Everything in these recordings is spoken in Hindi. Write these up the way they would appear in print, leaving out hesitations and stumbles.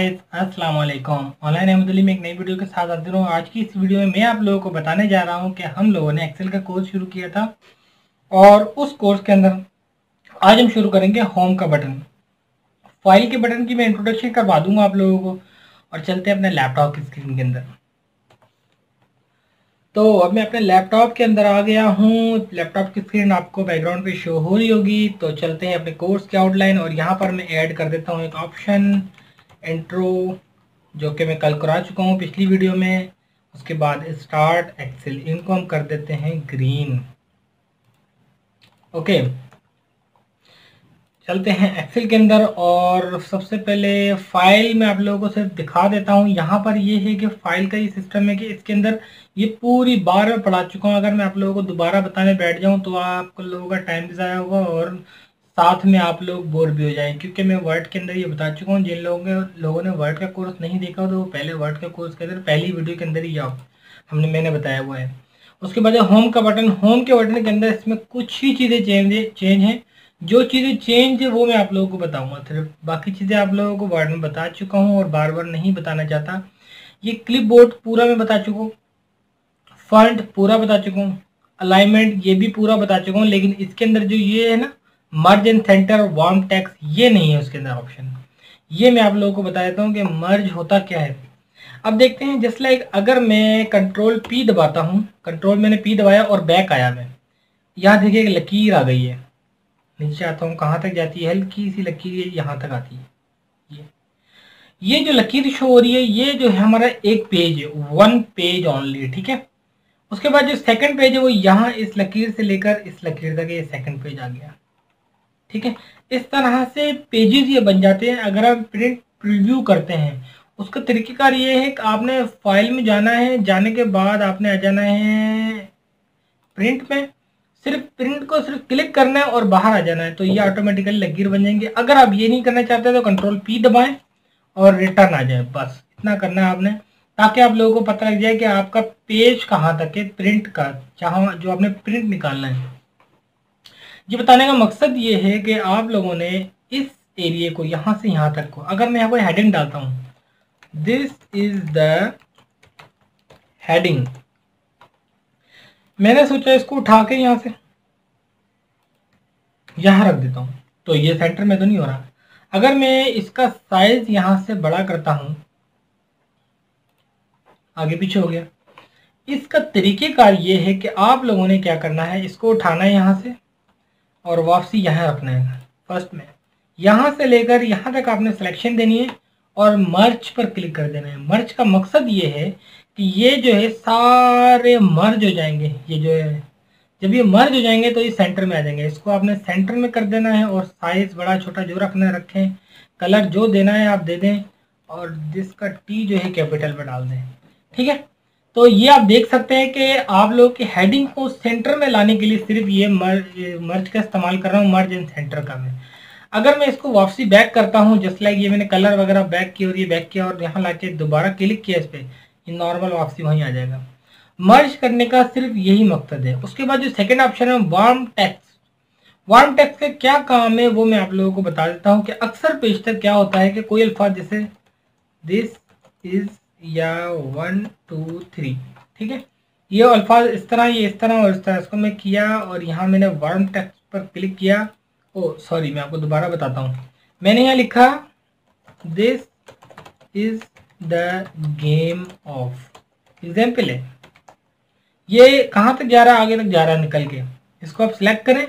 गाइस, अस्सलाम वालेकुम। ऑनलाइन अहमदुल्ली में एक नई वीडियो के साथ हाजिर हूँ। आज की इस वीडियो में मैं आप लोगों को बताने जा रहा हूँ कि हम लोगों ने एक्सेल का कोर्स शुरू किया था और उस कोर्स के अंदर आज हम शुरू करेंगे होम का बटन। फाइल के बटन की मैं इंट्रोडक्शन करवा दूंगा आप लोगों को और चलते हैं अपने लैपटॉप की स्क्रीन के अंदर। तो अब मैं अपने लैपटॉप के अंदर आ गया हूँ। लैपटॉप की स्क्रीन आपको बैकग्राउंड पे शो हो रही होगी। तो चलते हैं अपने कोर्स की आउटलाइन और यहाँ पर मैं ऐड कर देता हूँ एक ऑप्शन इंट्रो, जो कि मैं कल करा चुका हूँ पिछली वीडियो में। उसके बाद स्टार्ट एक्सेल, इनको हम कर देते हैं ग्रीन। ओके, चलते हैं एक्सेल के अंदर और सबसे पहले फाइल में आप लोगों को सिर्फ दिखा देता हूँ। यहाँ पर ये है कि फाइल का ये सिस्टम है कि इसके अंदर ये पूरी बार में पढ़ा चुका हूँ। अगर मैं आप लोगों को दोबारा बताने बैठ जाऊँ तो आप लोगों का टाइम भी ज़ाया होगा और साथ में आप लोग बोर भी हो जाएं, क्योंकि मैं वर्ड के अंदर ये बता चुका हूँ। जिन लोगों ने वर्ड का कोर्स नहीं देखा तो वो पहले वर्ड का कोर्स के अंदर पहली वीडियो के अंदर ही मैंने बताया हुआ है। उसके बाद होम का बटन, होम के बटन के अंदर इसमें कुछ ही चीज़ें चेंज हैं। जो चीज़ें चेंज है वो मैं आप लोगों को बताऊंगा। सिर्फ बाकी चीज़ें आप लोगों को वर्ड में बता चुका हूँ और बार बार नहीं बताना चाहता। ये क्लिपबोर्ड पूरा मैं बता चुका हूँ, फॉन्ट पूरा बता चुका हूँ, अलाइनमेंट ये भी पूरा बता चुका हूँ। लेकिन इसके अंदर जो ये है ना, मर्ज एंड सेंटर और वार्म टेक्स्ट, ये नहीं है उसके अंदर ऑप्शन। ये मैं आप लोगों को बता देता हूँ कि मर्ज होता क्या है। अब देखते हैं, जस्ट लाइक अगर मैं कंट्रोल पी दबाता हूँ, कंट्रोल मैंने पी दबाया और बैक आया मैं, यहाँ देखिए एक लकीर आ गई है। नीचे आता हूँ, कहाँ तक जाती है, हल्की सी लकीर यहाँ तक आती है। ये जो लकीर शो हो रही है ये जो है हमारा एक पेज है, वन पेज ओनली, ठीक है। उसके बाद जो सेकंड पेज है वो यहाँ इस लकीर से लेकर इस लकीर तक ये सेकंड पेज आ गया, ठीक है। इस तरह से पेजेस ये बन जाते हैं। अगर आप प्रिंट प्रीव्यू करते हैं, उसका तरीकेकार ये है कि आपने फाइल में जाना है, जाने के बाद आपने आ जाना है प्रिंट में, सिर्फ प्रिंट को सिर्फ क्लिक करना है और बाहर आ जाना है, तो ये ऑटोमेटिकली लकीर बन जाएंगे। अगर आप ये नहीं करना चाहते तो कंट्रोल पी दबाएं और रिटर्न आ जाए, बस इतना करना है आपने, ताकि आप लोगों को पता लग जाए कि आपका पेज कहाँ तक है प्रिंट का, जहाँ जो आपने प्रिंट निकालना है। ये बताने का मकसद ये है कि आप लोगों ने इस एरिया को यहाँ से यहाँ तक को, अगर मैं यहाँ पर हेडिंग डालता हूँ, दिस इज द हेडिंग, मैंने सोचा इसको उठा के यहाँ से यहाँ रख देता हूँ, तो ये सेंटर में तो नहीं हो रहा। अगर मैं इसका साइज यहाँ से बड़ा करता हूँ, आगे पीछे हो गया। इसका तरीकेकार ये है कि आप लोगों ने क्या करना है, इसको उठाना है यहाँ से और वापसी यहाँ रखना है। फर्स्ट में यहाँ से लेकर यहाँ तक आपने सिलेक्शन देनी है और मर्ज पर क्लिक कर देना है। मर्ज का मकसद ये है कि ये जो है सारे मर्ज हो जाएंगे। ये जो है जब ये मर्ज हो जाएंगे तो ये सेंटर में आ जाएंगे। इसको आपने सेंटर में कर देना है और साइज बड़ा छोटा जो रखना है रखें, कलर जो देना है आप दे दें और जिसका टी जो है कैपिटल में डाल दें, ठीक है। तो ये आप देख सकते हैं कि आप लोग की हेडिंग को सेंटर में लाने के लिए सिर्फ ये मर्ज का इस्तेमाल कर रहा हूँ, मर्ज एंड सेंटर का मैं। अगर मैं इसको वापसी बैक करता हूँ, जस्ट लाइक ये मैंने कलर वगैरह बैक किया और ये बैक किया और यहाँ लाके दोबारा क्लिक किया इस पर, ये नॉर्मल वापसी वहीं आ जाएगा। मर्ज करने का सिर्फ यही मकसद है। उसके बाद जो सेकंड ऑप्शन है वार्म टेक्स्ट, वार्म टेक्स्ट का क्या काम है वो मैं आप लोगों को बता देता हूँ कि अक्सर पेशतर क्या होता है कि कोई अल्फाज जैसे दिस इज या 1 2 3, ठीक है, ये अल्फाज इस तरह, ये इस तरह और इस तरह, इसको मैं किया और यहाँ मैंने वार्म टेक्स्ट पर क्लिक किया। ओ सॉरी, मैं आपको दोबारा बताता हूँ। मैंने यहाँ लिखा this is the game of, example है। ये कहाँ तक जा रहा है, आगे तक जा रहा है निकल के। इसको आप सिलेक्ट करें,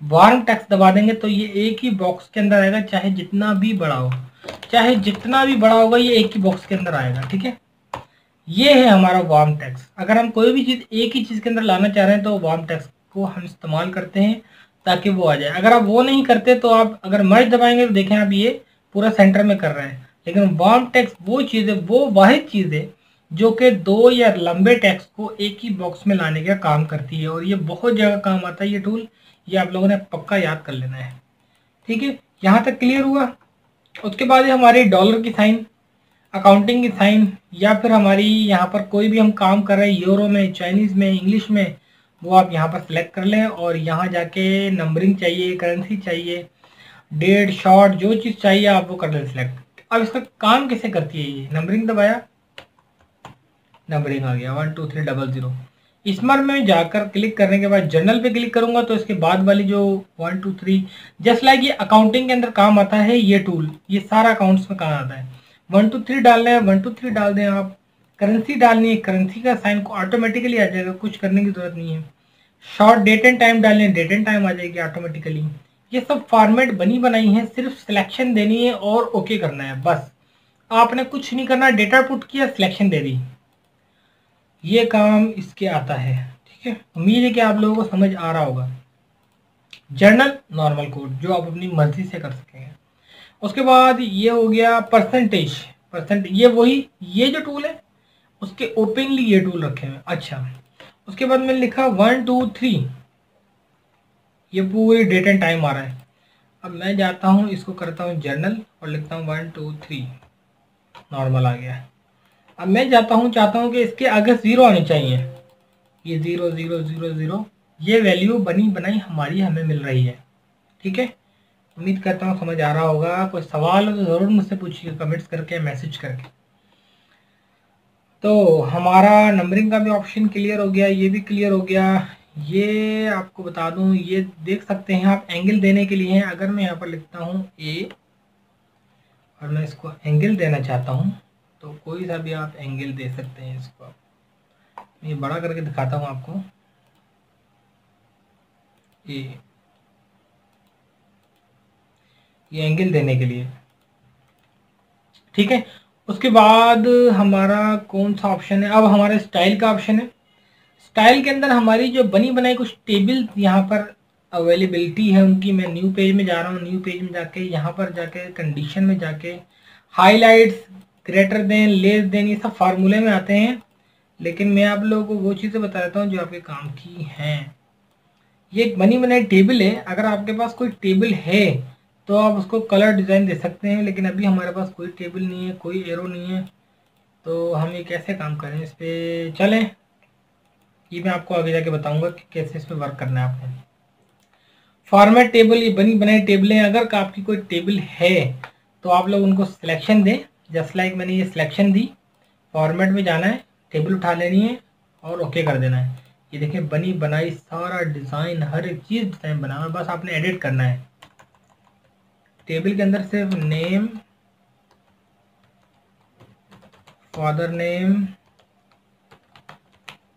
वार्म टेक्स्ट दबा देंगे तो ये एक ही बॉक्स के अंदर आएगा, चाहे जितना भी बड़ा हो, चाहे जितना भी बड़ा होगा ये एक ही बॉक्स के अंदर आएगा, ठीक है। ये है हमारा वार्म टेक्स्ट। अगर हम कोई भी चीज़ एक ही चीज़ के अंदर लाना चाह रहे हैं तो वार्म टेक्स्ट को हम इस्तेमाल करते हैं ताकि वो आ जाए। अगर आप वो नहीं करते तो आप अगर मर्ज दबाएंगे तो देखें आप ये पूरा सेंटर में कर रहे हैं। लेकिन वार्म टेक्स्ट वो चीज़ है, वो वाहिद चीज़ है जो कि दो या लंबे टेक्स्ट को एक ही बॉक्स में लाने का काम करती है और ये बहुत जगह काम आता है ये टूल। ये आप लोगों ने पक्का याद कर लेना है, ठीक है। यहाँ तक क्लियर हुआ। उसके बाद हमारी डॉलर की साइन, अकाउंटिंग की साइन, या फिर हमारी यहाँ पर कोई भी हम काम कर रहे हैं यूरो में, चाइनीज़ में, इंग्लिश में, वो आप यहाँ पर सिलेक्ट कर लें और यहाँ जाके नंबरिंग चाहिए, करेंसी चाहिए, डेट, शॉर्ट, जो चीज़ चाहिए आप वो कर लें सिलेक्ट। अब इसका काम कैसे करती है ये, नंबरिंग दबाया, नंबरिंग आ गया 1 2 3 00। इसमें मैं जाकर क्लिक करने के बाद जर्नल पे क्लिक करूंगा तो इसके बाद वाली जो 1 2 3 जस्ट लाइक ये अकाउंटिंग के अंदर काम आता है ये टूल, ये सारा अकाउंट्स में काम आता है। 1 2 3 डालना है 1 2 3 डाल दें आप, करेंसी डालनी है, करेंसी का साइन को ऑटोमेटिकली आ जाएगा, कुछ करने की जरूरत नहीं है। शॉर्ट डेट एंड टाइम डालने, डेट एंड टाइम आ जाएगी ऑटोमेटिकली। ये सब फॉर्मेट बनी बनाई है, सिर्फ सिलेक्शन देनी है और ओके करना है बस, आपने कुछ नहीं करना। डेटा पुट किया, सिलेक्शन दे दी, ये काम इसके आता है। ठीक है, उम्मीद है कि आप लोगों को समझ आ रहा होगा। जर्नल नॉर्मल कोड जो आप अपनी मर्जी से कर सकेंगे। उसके बाद ये हो गया परसेंटेज, ये वही ये जो टूल है उसके ओपनली ये टूल रखे हुए। अच्छा, उसके बाद मैंने लिखा 1 2 3, ये पूरी डेट एंड टाइम आ रहा है। अब मैं जाता हूँ, इसको करता हूँ जर्नल और लिखता हूँ 1 2 3, नॉर्मल आ गया। अब मैं जाता हूँ, चाहता हूँ कि इसके आगे 0 आने चाहिए, ये 0 0 0 0, ये वैल्यू बनी बनाई हमारी हमें मिल रही है। ठीक है, उम्मीद करता हूँ समझ आ रहा होगा। कोई सवाल हो तो ज़रूर मुझसे पूछिए कमेंट्स करके, मैसेज करके। तो हमारा नंबरिंग का भी ऑप्शन क्लियर हो गया, ये भी क्लियर हो गया। ये आपको बता दूं, ये देख सकते हैं आप एंगल देने के लिए हैं। अगर मैं यहाँ पर लिखता हूँ ए और मैं इसको एंगल देना चाहता हूँ तो कोई सा भी आप एंगल दे सकते हैं। इसको ये बड़ा करके दिखाता हूँ आपको, ये एंगल देने के लिए। ठीक है, उसके बाद हमारा कौन सा ऑप्शन है, अब हमारा स्टाइल का ऑप्शन है। स्टाइल के अंदर हमारी जो बनी बनाई कुछ टेबल यहाँ पर अवेलेबिलिटी है उनकी। मैं न्यू पेज में जा रहा हूँ, न्यू पेज में जाके यहाँ पर जाके कंडीशन में जाके highlights, greater than, less than, ये सब फार्मूले में आते हैं। लेकिन मैं आप लोगों को वो चीज़ें बता देता हूँ जो आपके काम की हैं। ये एक बनी बनाई टेबल है, अगर आपके पास कोई टेबल है तो आप उसको कलर डिज़ाइन दे सकते हैं, लेकिन अभी हमारे पास कोई टेबल नहीं है, कोई एरो नहीं है, तो हम ये कैसे काम करें। इस पर चलें, ये मैं आपको आगे जाके बताऊंगा कि कैसे इस पर वर्क करना है आपने। फॉर्मेट टेबल, ये बनी बनाई टेबलें, अगर आपकी कोई टेबल है तो आप लोग उनको सिलेक्शन दें, जस्ट लाइक मैंने ये सिलेक्शन दी। फॉर्मेट में जाना है, टेबल उठा लेनी है और ओके कर देना है। ये देखें बनी बनाई सारा डिज़ाइन, हर एक चीज़ डिज़ाइन बना है, बस आपने एडिट करना है। टेबल के अंदर सिर्फ name, father name,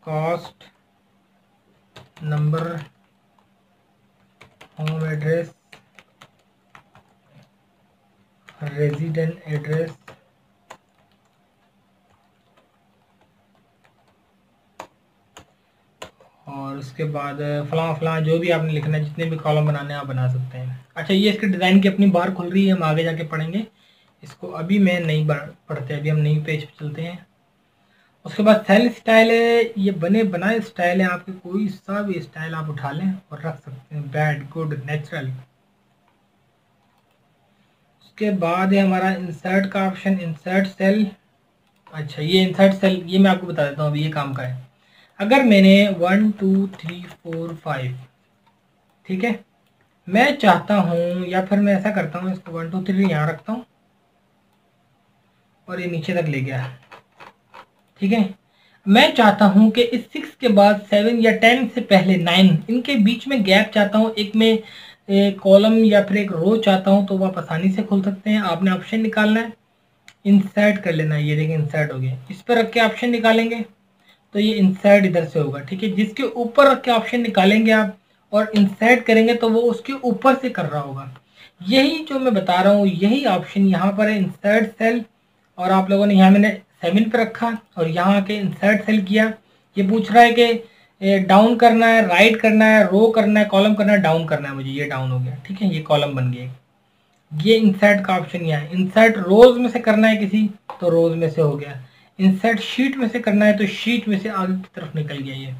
cost, number, home address, resident address, और उसके बाद फलां फलां जो भी आपने लिखना है, जितने भी कॉलम बनाने हैं आप बना सकते हैं। अच्छा, ये इसके डिज़ाइन की अपनी बार खुल रही है, हम आगे जाके पढ़ेंगे इसको, अभी मैं नहीं पढ़ते, अभी हम नई पेज पे चलते हैं। उसके बाद सेल स्टाइल है, ये बने बनाए स्टाइल है आपके, कोई सा भी स्टाइल आप उठा लें और रख सकते हैं, बैड, गुड, नेचुरल। उसके बाद है हमारा इंसर्ट का ऑप्शन, इंसर्ट सेल। अच्छा, ये इंसर्ट सेल ये मैं आपको बता देता हूँ अभी ये काम का है। अगर मैंने 1 2 3 4 5, ठीक है, मैं चाहता हूँ, या फिर मैं ऐसा करता हूँ, इसको 1 2 3 यहाँ रखता हूँ और ये नीचे तक ले गया। ठीक है, मैं चाहता हूँ कि इस 6 के बाद 7 या 10 से पहले 9, इनके बीच में गैप चाहता हूँ, एक में कॉलम या फिर एक रो चाहता हूँ, तो वो आप आसानी से खोल सकते हैं। आपने ऑप्शन निकालना है, इंसर्ट कर लेना है, ये देखिए इंसर्ट हो गया। इस पर रख के ऑप्शन निकालेंगे तो ये इंसर्ट इधर से होगा। ठीक है, जिसके ऊपर रख के ऑप्शन निकालेंगे आप और इंसर्ट करेंगे तो वो उसके ऊपर से कर रहा होगा। यही जो मैं बता रहा हूँ, यही ऑप्शन यहाँ पर है, इंसर्ट सेल। और आप लोगों ने यहाँ मैंने 7 पे रखा और यहाँ आके इंसर्ट सेल किया। ये पूछ रहा है कि डाउन करना है, राइट करना है, रो करना है, कॉलम करना है, डाउन करना है, मुझे ये डाउन हो गया। ठीक है, ये कॉलम बन गया। ये इंसर्ट का ऑप्शन यहाँ है। इंसर्ट रोज में से करना है किसी तो रोज में से हो गया, इंसर्ट शीट में से करना है तो शीट में से आगे की तरफ निकल गया ये।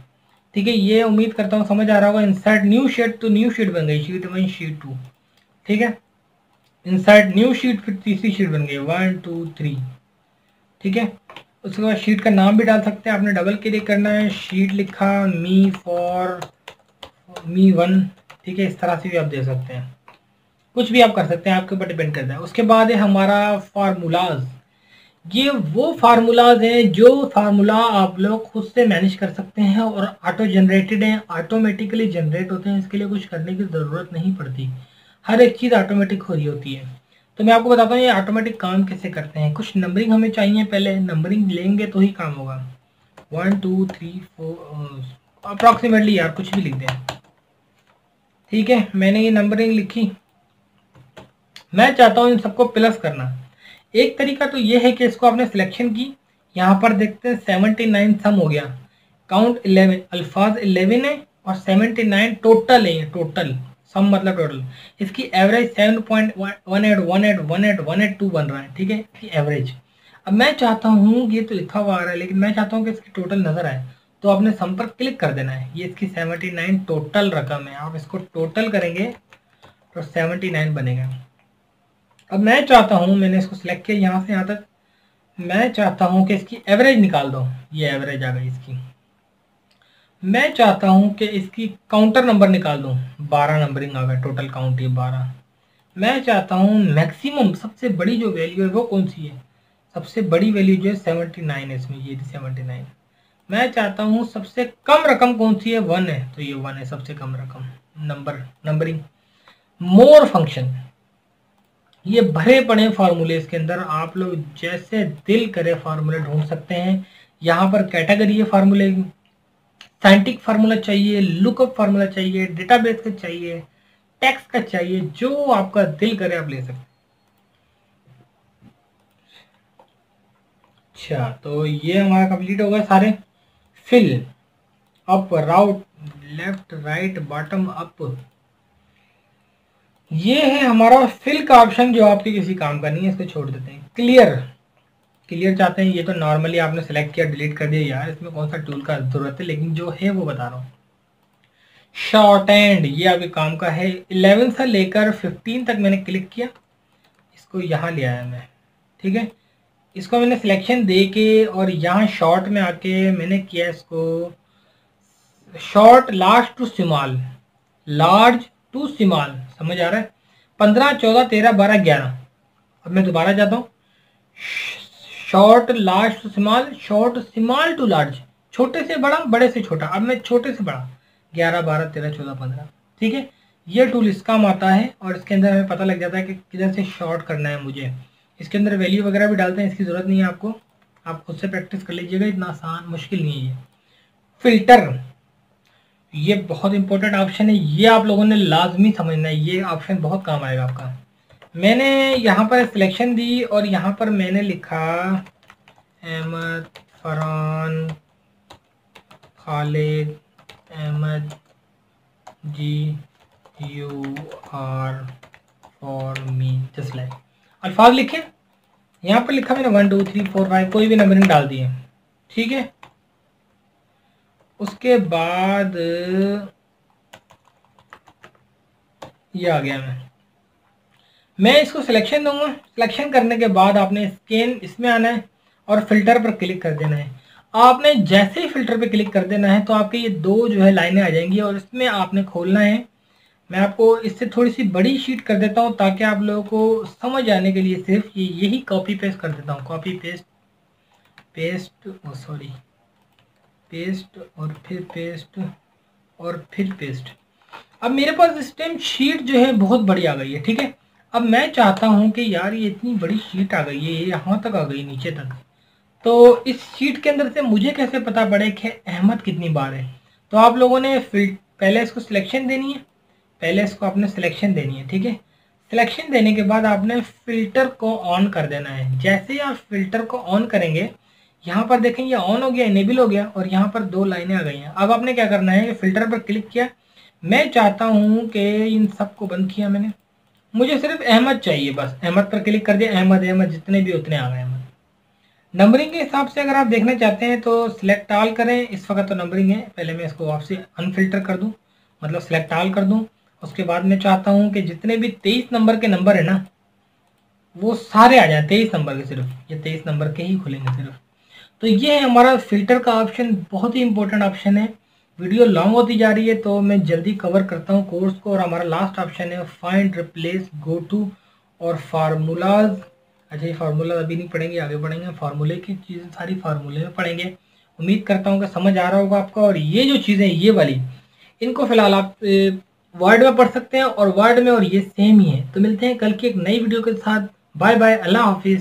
ठीक है, ये उम्मीद करता हूँ समझ आ रहा होगा। इंसर्ट न्यू शीट तो न्यू शीट बन गई, शीट 1 शीट 2। ठीक है, इंसर्ट न्यू शीट, फिर तीसरी शीट बन गई 1 2 3। ठीक है, उसके बाद शीट का नाम भी डाल सकते हैं, आपने डबल क्लिक करना है, शीट लिखा मी 1। ठीक है, इस तरह से भी आप दे सकते हैं। कुछ भी आप कर सकते हैं, आपके ऊपर डिपेंड करता है। उसके बाद है हमारा फार्मूलाज। ये वो फार्मूलाज हैं जो फार्मूला आप लोग खुद से मैनेज कर सकते हैं और ऑटो जनरेटेड हैं, ऑटोमेटिकली जनरेट होते हैं, इसके लिए कुछ करने की ज़रूरत नहीं पड़ती, हर एक चीज़ ऑटोमेटिक हो रही होती है। तो मैं आपको बताता हूँ ये ऑटोमेटिक काम कैसे करते हैं। कुछ नंबरिंग हमें चाहिए, पहले नंबरिंग लेंगे तो ही काम होगा। 1 2 3 4 अप्रॉक्सीमेटली यार कुछ भी लिख दें, ठीक है। मैंने ये नंबरिंग लिखी, मैं चाहता हूँ इन सबको प्लस करना। एक तरीका तो ये है कि इसको आपने सिलेक्शन की, यहाँ पर देखते हैं 79 सम हो गया, काउंट 11, अल्फाज 11 है और 79 टोटल है, टोटल सम मतलब टोटल। इसकी एवरेज 7.18181812 बन रहा है, ठीक है, इसकी एवरेज। अब मैं चाहता हूँ, ये तो लिखा हुआ आ रहा है लेकिन मैं चाहता हूँ कि इसकी टोटल नजर आए, तो आपने सम पर क्लिक कर देना है। ये इसकी 79 टोटल रकम है, आप इसको टोटल करेंगे तो 79 बनेगा। अब मैं चाहता हूँ, मैंने इसको सिलेक्ट किया यहाँ से यहाँ तक, मैं चाहता हूँ कि इसकी एवरेज निकाल दो, ये एवरेज आ गई इसकी। मैं चाहता हूँ कि इसकी काउंटर नंबर निकाल दूँ, 12 नंबरिंग आ गया, टोटल काउंट ये 12। मैं चाहता हूँ मैक्सिमम सबसे बड़ी जो वैल्यू है वो कौन सी है, सबसे बड़ी वैल्यू जो है 79 है इसमें, ये 79। मैं चाहता हूँ सबसे कम रकम कौन सी है, 1 है, तो ये 1 है सबसे कम रकम। नंबरिंग मोर फंक्शन, ये भरे पड़े फार्मूले इसके अंदर, आप लोग जैसे दिल करे फार्मूले ढूंढ सकते हैं। यहाँ पर कैटेगरी है फार्मूले की, साइंटिफिक फार्मूला चाहिए, लुकअप फार्मूला चाहिए, डेटाबेस का चाहिए, टेक्स्ट का चाहिए, जो आपका दिल करे आप ले सकते हैं। अच्छा, तो ये हमारा कंप्लीट हो गया सारे। फिल, अप, राउट, लेफ्ट, राइट, बॉटम, अप, ये है हमारा फिल का ऑप्शन जो आपके किसी काम का नहीं है, इसको छोड़ देते हैं। क्लियर चाहते हैं, ये तो नॉर्मली आपने सेलेक्ट किया, डिलीट कर दिया, यार इसमें कौन सा टूल का जरूरत है, लेकिन जो है वो बता रहा हूँ। शॉर्ट एंड, ये आपके काम का है। 11 से लेकर 15 तक मैंने क्लिक किया, इसको यहाँ ले आया मैं, ठीक है। इसको मैंने सिलेक्शन दे के और यहाँ शॉर्ट में आके मैंने किया इसको sort large to small, large to small, समझ आ रहा है। 15 14 13 12 11। अब मैं दोबारा जाता हूँ, sort large to small, sort small to large, छोटे से बड़ा, बड़े से छोटा। अब मैं छोटे से बड़ा 11 12 13 14 15, ठीक है। ये टूल इस काम आता है और इसके अंदर हमें पता लग जाता है कि किधर से शॉर्ट करना है मुझे। इसके अंदर वैल्यू वगैरह भी डालते हैं, इसकी ज़रूरत नहीं है आपको, आप खुद से प्रैक्टिस कर लीजिएगा, इतना आसान मुश्किल नहीं है ये। फिल्टर, ये बहुत इंपॉर्टेंट ऑप्शन है, ये आप लोगों ने लाजमी समझना है, ये ऑप्शन बहुत काम आएगा आपका। मैंने यहाँ पर सिलेक्शन दी और यहाँ पर मैंने लिखा Ahmad, Farhan, Khalid, Ahmad, GUR for me, just like. अल्फाज लिखे, यहाँ पर लिखा मैंने 1 2 3 4 5, कोई भी नंबरिंग डाल दिए, ठीक है। उसके बाद ये आ गया, मैं इसको सिलेक्शन दूंगा। सिलेक्शन करने के बाद आपने स्कैन इसमें आना है और फिल्टर पर क्लिक कर देना है। आपने जैसे ही फिल्टर पे क्लिक कर देना है तो आपके ये दो जो है लाइनें आ जाएंगी और इसमें आपने खोलना है। मैं आपको इससे थोड़ी सी बड़ी शीट कर देता हूँ ताकि आप लोगों को समझ आने के लिए सिर्फ यही कॉपी पेस्ट कर देता हूँ, कॉपी पेस्ट, पेस्ट और फिर पेस्ट और फिर पेस्ट। अब मेरे पास इस टाइम शीट जो है बहुत बड़ी आ गई है, ठीक है। अब मैं चाहता हूँ कि यार ये इतनी बड़ी शीट आ गई है, ये यहाँ तक आ गई, नीचे तक, तो इस शीट के अंदर से मुझे कैसे पता पड़े कि अहमद कितनी बार है। तो आप लोगों ने पहले इसको सिलेक्शन देनी है, पहले इसको आपने सिलेक्शन देनी है, ठीक है। सिलेक्शन देने के बाद आपने फ़िल्टर को ऑन कर देना है। जैसे ही आप फ़िल्टर को ऑन करेंगे, यहाँ पर देखें ये ऑन हो गया, इनेबल हो गया और यहाँ पर दो लाइनें आ गई हैं। अब आपने क्या करना है, फ़िल्टर पर क्लिक किया, मैं चाहता हूँ कि इन सब को बंद किया मैंने, मुझे सिर्फ अहमद चाहिए, बस अहमद पर क्लिक कर दिया, अहमद जितने भी उतने आ गए अहमद। नंबरिंग के हिसाब से अगर आप देखना चाहते हैं तो सिलेक्ट ऑल करें, इस वक्त तो नंबरिंग है, पहले मैं इसको आपसे अनफिल्टर कर दूं, मतलब सिलेक्ट ऑल कर दूं। उसके बाद मैं चाहता हूं कि जितने भी 23 नंबर के नंबर है ना वो सारे आ जाए, 23 नंबर के, सिर्फ ये 23 नंबर के ही खुलेंगे सिर्फ। तो ये है हमारा फिल्टर का ऑप्शन, बहुत ही इंपॉर्टेंट ऑप्शन है। वीडियो लॉन्ग होती जा रही है तो मैं जल्दी कवर करता हूँ कोर्स को। और हमारा लास्ट ऑप्शन है फाइंड, रिप्लेस, गो टू और फार्मूलाज। अच्छा, ये फार्मूला अभी नहीं पढ़ेंगे, आगे बढ़ेंगे। फार्मूले की चीज़ें सारी फार्मूले में पढ़ेंगे। उम्मीद करता हूँ कि समझ आ रहा होगा आपका। और ये जो चीज़ें ये वाली, इनको फिलहाल आप वर्ड में पढ़ सकते हैं और वर्ड में और ये सेम ही है। तो मिलते हैं कल की एक नई वीडियो के साथ। बाय बाय, अल्लाह हाफिज़।